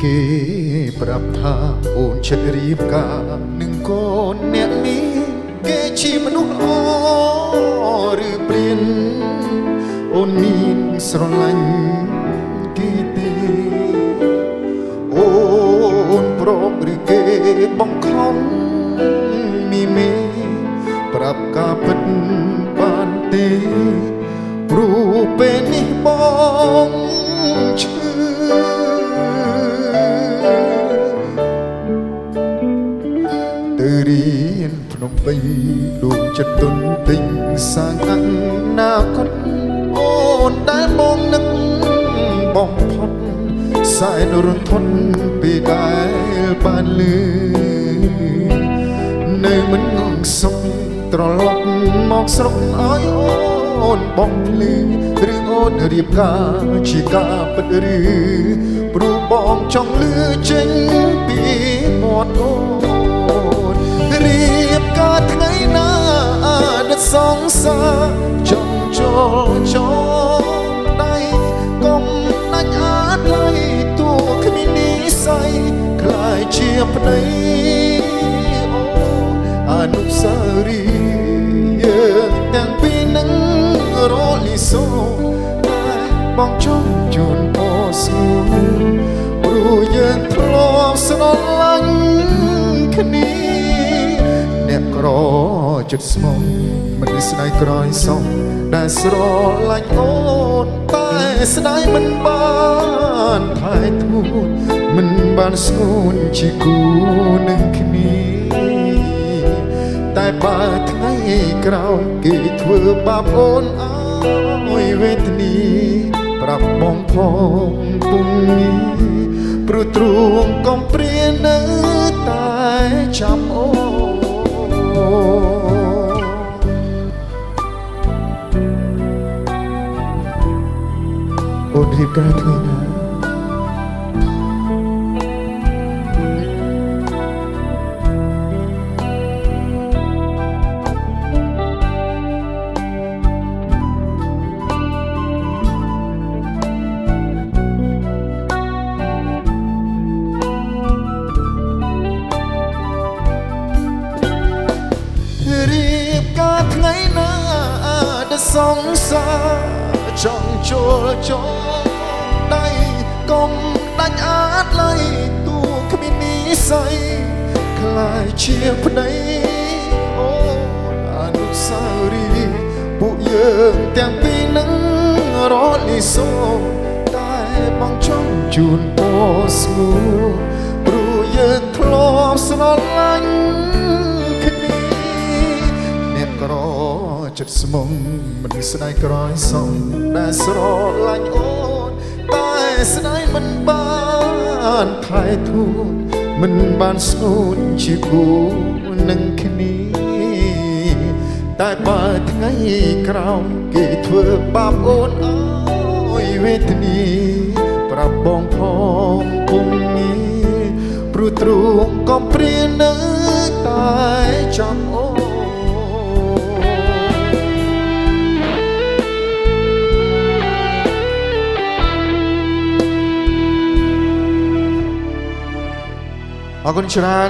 គេប្រាប់ថាអូនចិត្តរៀបការនឹងកូនអ្នកនេះគេជាមនុស្សល្អឬព្រានអូនមានស្រឡាញ់គេទេអូនប្រកឬគេបង្ខំមីមីប្រាប់ការពិតបានទេព្រោះពេលនេះបងឈឺទៅរៀនភ្នំពេញដួងចិត្តទុនទិញសាងអនាគតអូនដែលបងនឹកបំផុតសែនរន្ធត់ពេលដែលបានលឺនៅមិនងងសុខត្រឡប់មកស្រុកឲ្យអូនបងភ្លឺឬអូនរៀបការជាការពិតឬព្រោះបងចង់លឺចេញពីមាត់អូនរៀបការថ្ងៃណាដិតសងសាចង់ចូលចូលដៃកុំដាច់អាចឡៃតួគ្មាននិស័យខ្លាយជាប្តីអនុស្សារីយ៍យើងទាំងពីរនឹងរលីសូតែបងចង់ជូនពរស្ងួនព្រោះយើងធ្លាប់ស្រឡាញ់គ្នាអ្នកក្រចិត្តស្មងមិនស្ដាយក្រោយសងដែលស្រឡាញ់អូនតែស្ដាយមិនបានថែទួមិនបានស្ងួនជាគូនឹងគ្នាតែបើថ្ងៃក្រោយគេធ្វើបាបអូនអើយវេទនីប្រាប់បងផងពុំងាយព្រោះទ្រូងកំព្រានៅតែចាំអូអូនរៀបការថ្ងៃណារៀបការថ្ងៃណាដែលសងសាចង់ចូលចូលដៃកុំដាច់អាចឡៃតួគ្មាននិស័យខ្លាយជាប្តីអូអនុស្សារីយ៍ពួកយើងទាំងពីរនឹងរលីសូតែបងចង់ជូនពរស្ងួនព្រោះយើងធ្លាប់ស្រឡាញ់ក្រចិត្តស្មុំមិនស្ដាយក្រោយសងដែលស្រឡាញ់អូនតែស្ដាយមិនបានថែទួមិនបានស្ងួនជាគូនឹងគ្នាតែបើថ្ងៃក្រោយគេធ្វើបាបអូនអើយវេទនីប្រាប់បងផងពុំងាយព្រោះទ្រូងកំព្រានៅតែចាំអូអរគុណច្រើន